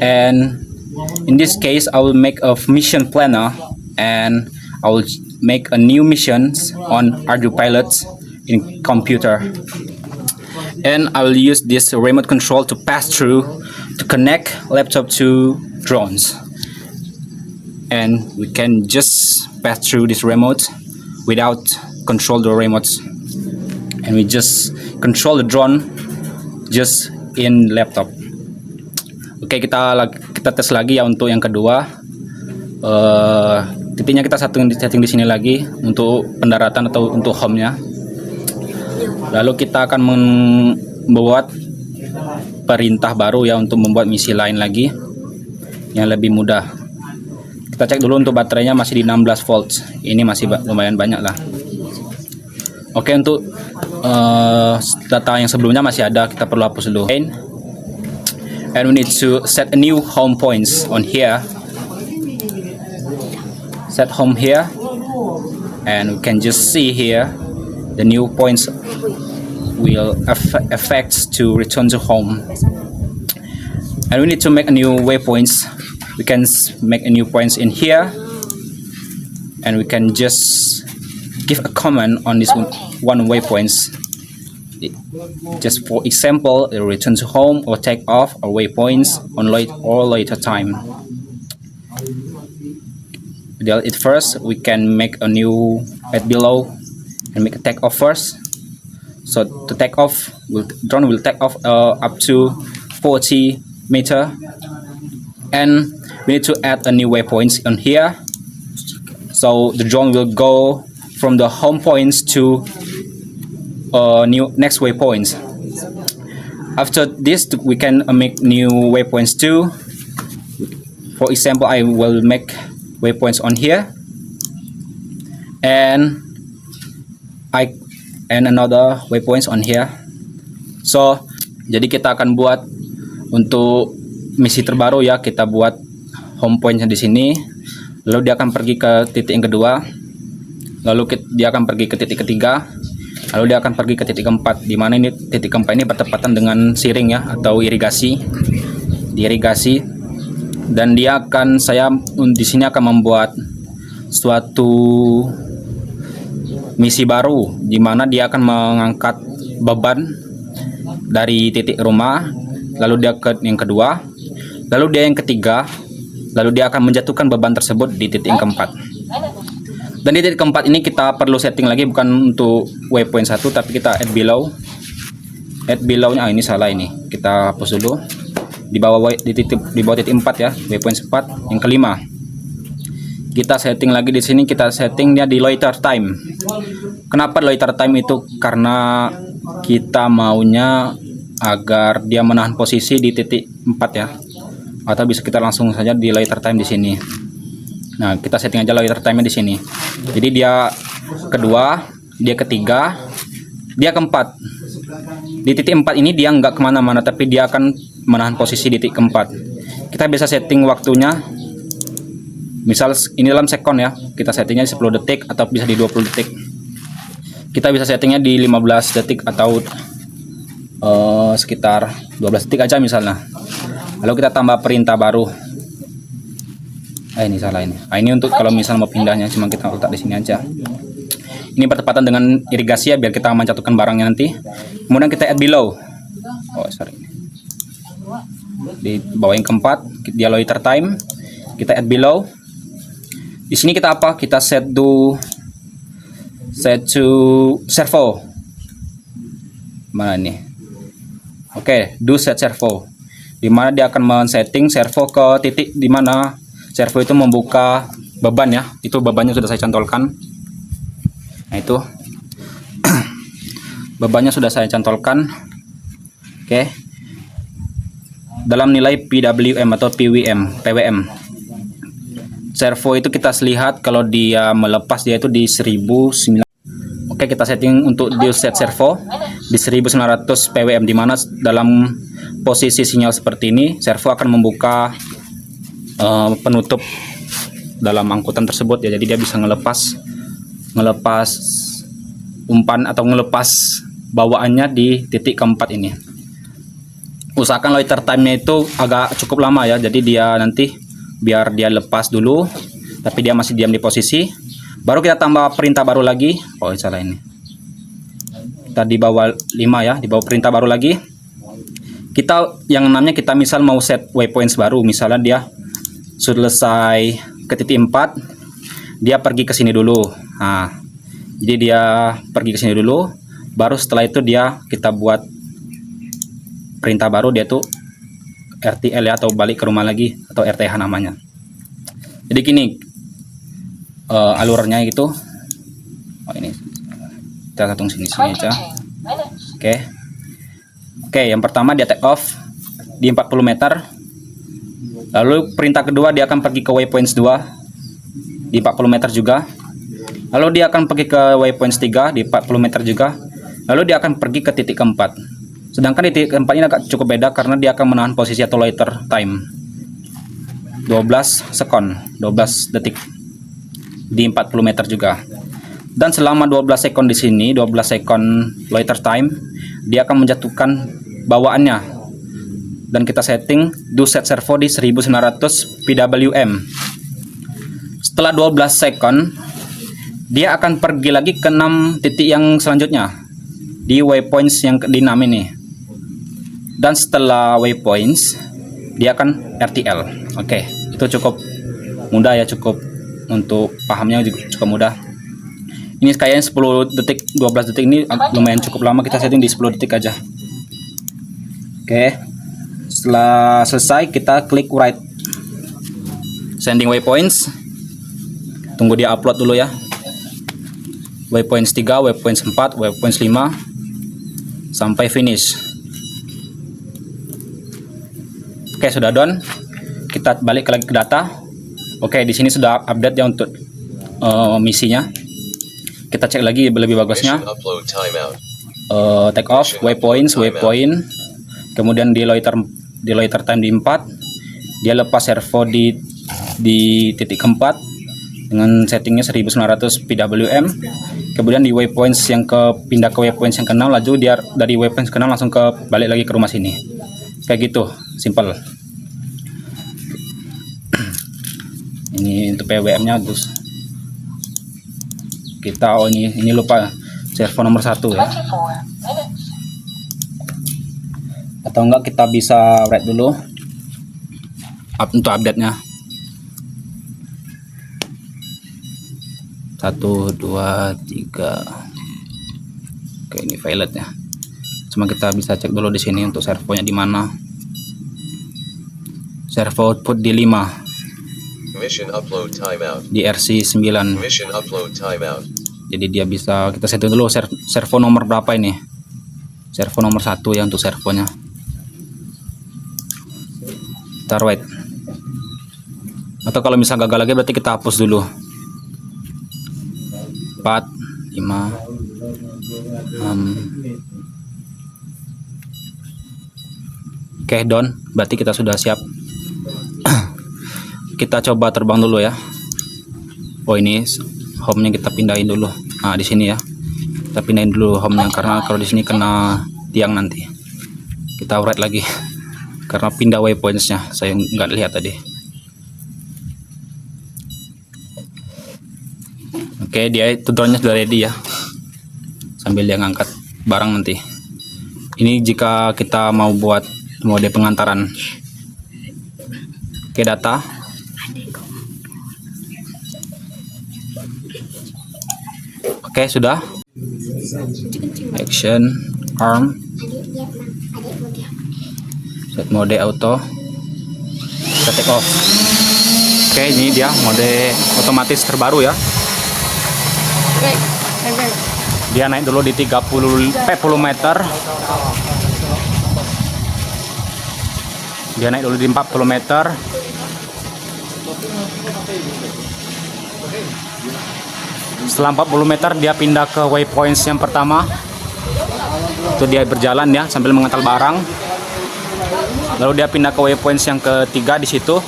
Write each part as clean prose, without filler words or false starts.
And in this case, I will make a mission planner, and I will make a new missions on Arduino Pilot in computer. And I will use this remote control to pass through to connect laptop to drones. And we can just pass through this remote without control the remotes. And we just control the drone just in laptop. Oke, kita tes lagi ya untuk yang kedua. Titiknya kita setting di sini lagi untuk pendaratan atau untuk home-nya. Lalu kita akan membuat perintah baru ya untuk membuat misi lain lagi yang lebih mudah. Kita cek dulu untuk baterainya masih di 16 volts. Ini masih lumayan banyak lah. Oke, untuk data yang sebelumnya masih ada, kita perlu hapus dulu. And we need to set a new home points on here. Set home here, and we can just see here the new points will affect to return to home. And we need to make a new waypoints. We can make a new points in here, and we can just give a comment on this one waypoints. Just for example, return to home or take off or waypoints on later time. Delete it first. We can make a new at below and make a take off first. So to take off, drone will take off up to 40 meter, and we need to add a new waypoints on here. So the drone will go from the home points to new next waypoints. After this, we can make new waypoints too. For example, I will make waypoints on here, and another waypoints on here. So jadi kita akan buat untuk misi terbaru ya, kita buat home pointnya di sini, lalu dia akan pergi ke titik yang kedua, lalu dia akan pergi ke titik ketiga, lalu dia akan pergi ke titik keempat, di mana ini titik keempat ini bertepatan dengan siring ya, atau irigasi, dan dia akan di sini akan membuat suatu misi baru, di mana dia akan mengangkat beban dari titik rumah, lalu dia ke yang kedua, lalu dia yang ketiga, lalu dia akan menjatuhkan beban tersebut di titik yang keempat. Dan di titik keempat ini kita perlu setting lagi, bukan untuk waypoint 1, tapi kita add below. Add below-nya, ini salah, ini kita hapus dulu. Di bawah titik 4 ya, waypoint 4 yang kelima. Kita setting lagi di sini, kita settingnya di loiter time. Kenapa loiter time itu? Karena kita maunya agar dia menahan posisi di titik 4 ya. Atau bisa kita langsung saja di loiter time di sini. Nah, kita setting aja loiter time-nya di sini. Jadi dia kedua, dia ketiga, dia keempat. Di titik 4 ini dia nggak kemana-mana, tapi dia akan menahan posisi di titik keempat. Kita bisa setting waktunya. Misal ini dalam sekon ya, kita settingnya di 10 detik atau bisa di 20 detik. Kita bisa settingnya di 15 detik atau sekitar 12 detik aja misalnya. Lalu kita tambah perintah baru. Ini salah ini. Ini untuk kalau misal mau pindahnya, cuma kita letak di sini aja. Ini bertepatan dengan irigasi ya, biar kita menjatuhkan barangnya nanti. Kemudian kita add below. Di bawah yang keempat, dia loiter time. Kita add below. Di sini kita apa? Kita set to servo. Mana ini? Oke, do set servo. Di mana dia akan men-setting servo ke titik di mana servo itu membuka beban ya. Itu bebannya sudah saya cantolkan. Nah itu bebannya sudah saya cantolkan. Oke. Dalam nilai PWM atau PWM. Servo itu kita lihat kalau dia melepas, dia itu di 1009. Oke, kita setting untuk di set servo di 1900 PWM, di mana dalam posisi sinyal seperti ini servo akan membuka penutup dalam angkutan tersebut ya. Jadi dia bisa ngelepas umpan atau ngelepas bawaannya di titik keempat ini. usahakan loiter time-nya itu agak cukup lama ya. Jadi dia nanti biar dia lepas dulu, tapi dia masih diam di posisi. Baru kita tambah perintah baru lagi. Oh, salah ini. Kita di bawah 5 ya, di bawah perintah baru lagi. Kita yang namanya kita misal mau set waypoints baru, misalnya dia selesai ke titik 4, dia pergi ke sini dulu. Nah, jadi dia pergi ke sini dulu, baru setelah itu kita buat perintah baru, dia tuh RTL ya, atau balik ke rumah lagi, atau RTH namanya. Jadi gini alurnya gitu. Oh, ini kita hitung sini aja. Oke, yang pertama dia take off di 40 meter. Lalu perintah kedua dia akan pergi ke waypoints 2 di 40 meter juga. Lalu dia akan pergi ke waypoints 3 di 40 meter juga. Lalu dia akan pergi ke titik keempat. Sedangkan di titik keempat ini agak cukup beda karena dia akan menahan posisi atau loiter time 12 sekon, 12 detik di 40 meter juga. Dan selama 12 sekon di sini, 12 sekon loiter time, dia akan menjatuhkan bawaannya. Dan kita setting do set servo di 1900 PWM. Setelah 12 sekon, dia akan pergi lagi ke 6 titik yang selanjutnya di waypoints yang di 6 ini. Dan setelah waypoints, dia akan RTL. Oke, itu cukup mudah ya, cukup untuk pahamnya juga cukup mudah. Ini kayaknya 10 detik, 12 detik ini lumayan cukup lama, kita setting di 10 detik aja. Oke, setelah selesai kita klik write sending waypoints. Tunggu dia upload dulu ya. Waypoints 3, waypoints 4, waypoints 5 sampai finish. Oke, sudah done. Kita balik lagi ke data. Oke, di sini sudah update ya untuk misinya. Kita cek lagi lebih bagusnya. Take off, waypoint, kemudian di loiter time di 4, dia lepas servo di titik keempat dengan settingnya 1900 PWM. Kemudian di waypoints yang pindah ke waypoints yang ke-6, laju dia dari waypoints ke-6 langsung balik lagi ke rumah sini. Kayak gitu, simple. Ini untuk PWM-nya terus kita ini lupa servo nomor 1 ya. Atau enggak kita bisa write dulu untuk update-nya. 1 2 3. Oke, ini violet ya. Cuma kita bisa cek dulu di sini untuk servonya di mana. Servo output di 5. Mission upload timeout. Di RC 9. Mission upload timeout. Jadi dia bisa kita setting dulu servo nomor berapa ini. Servo nomor 1 ya untuk servonya. Kita wait. Atau kalau misal gagal lagi berarti kita hapus dulu. 4 5 6. Oke, done. Berarti kita sudah siap. Kita coba terbang dulu ya. Oh, ini home-nya kita pindahin dulu. Nah, di sini ya. Kita pindahin dulu home-nya karena kalau di sini kena tiang nanti. Kita write lagi. Karena pindah waypoints-nya, saya nggak lihat tadi. Oke, dia itu drone-nya sudah ready ya. Sambil dia ngangkat barang nanti. Ini jika kita mau buat mode pengantaran. Oke, data. Oke, sudah. Action, arm, set mode auto, kita take off. Oke, ini dia mode otomatis terbaru ya. Dia naik dulu di 40 meter. Dia naik dulu di 40 meter. Setelah 40 meter dia pindah ke waypoints yang pertama. Itu dia berjalan ya sambil mengantar barang. Lalu dia pindah ke waypoints yang ketiga di situ.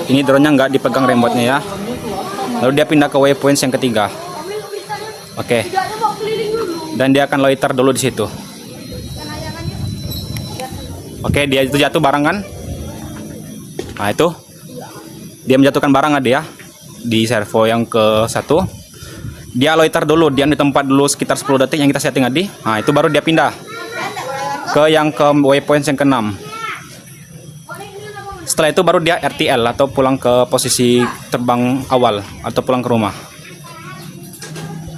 Ini drone-nya nggak dipegang remote-nya ya. Lalu dia pindah ke waypoints yang ketiga. Oke. Dan dia akan loiter dulu di situ. Oke, dia itu jatuh barang kan. Nah itu dia menjatuhkan barang dia di servo yang ke 1. Dia loiter dulu, dia di tempat dulu sekitar 10 detik yang kita setting tadi. Nah itu baru dia pindah ke yang ke waypoint yang ke-6. Setelah itu baru dia RTL atau pulang ke posisi terbang awal atau pulang ke rumah.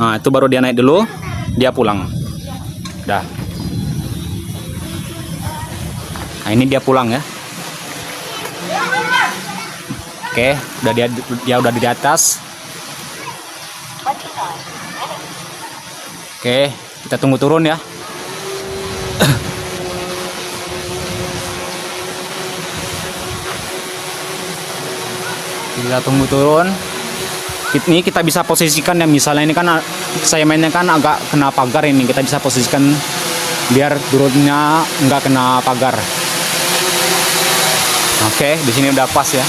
Nah itu baru dia naik dulu, dia pulang. Dah. Nah ini dia pulang ya. Oke, udah dia udah di atas. Oke, kita tunggu turun ya. Kita tunggu turun. Ini kita bisa posisikan ya, misalnya ini kan saya mainnya kan agak kena pagar ini, kita bisa posisikan biar turunnya nggak kena pagar. Oke, di sini udah pas ya.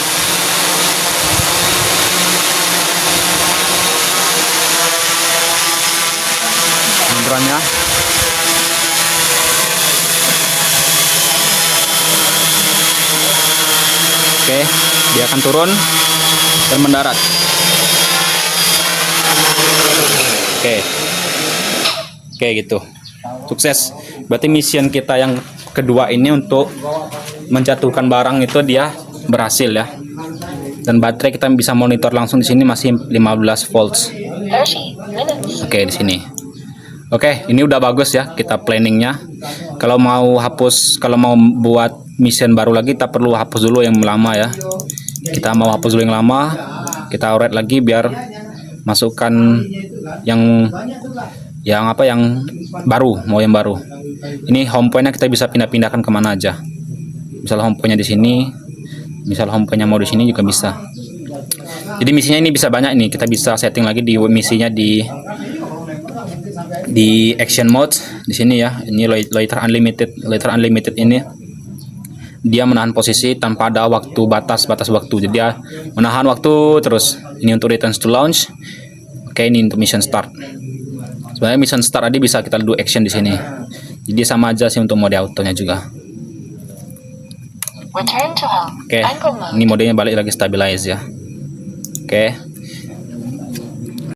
Drone-nya. Oke, dia akan turun dan mendarat. Oke gitu. Sukses. Berarti mission kita yang kedua ini untuk menjatuhkan barang itu dia berhasil ya. Dan baterai kita bisa monitor langsung di sini masih 15 volts. Oke, di sini. Oke, ini udah bagus ya kita planningnya. Kalau mau buat mission baru lagi, kita perlu hapus dulu yang lama ya. Kita mau hapus dulu yang lama, kita auret lagi biar masukkan yang baru, mau yang baru. Ini home point-nya kita bisa pindah-pindahkan kemana aja. Misal home point-nya di sini, misal home point-nya mau di sini juga bisa. Jadi misinya ini bisa banyak ini. Kita bisa setting lagi di misinya di action mode di sini ya. Ini loiter unlimited ini dia menahan posisi tanpa ada batas waktu. Jadi dia menahan waktu terus. Ini untuk return to launch. Oke, ini untuk mission start. Sebenarnya mission start tadi bisa kita do action di sini. Jadi sama aja sih untuk mode autonya juga. Oke, ini modenya balik lagi stabilize ya. Oke.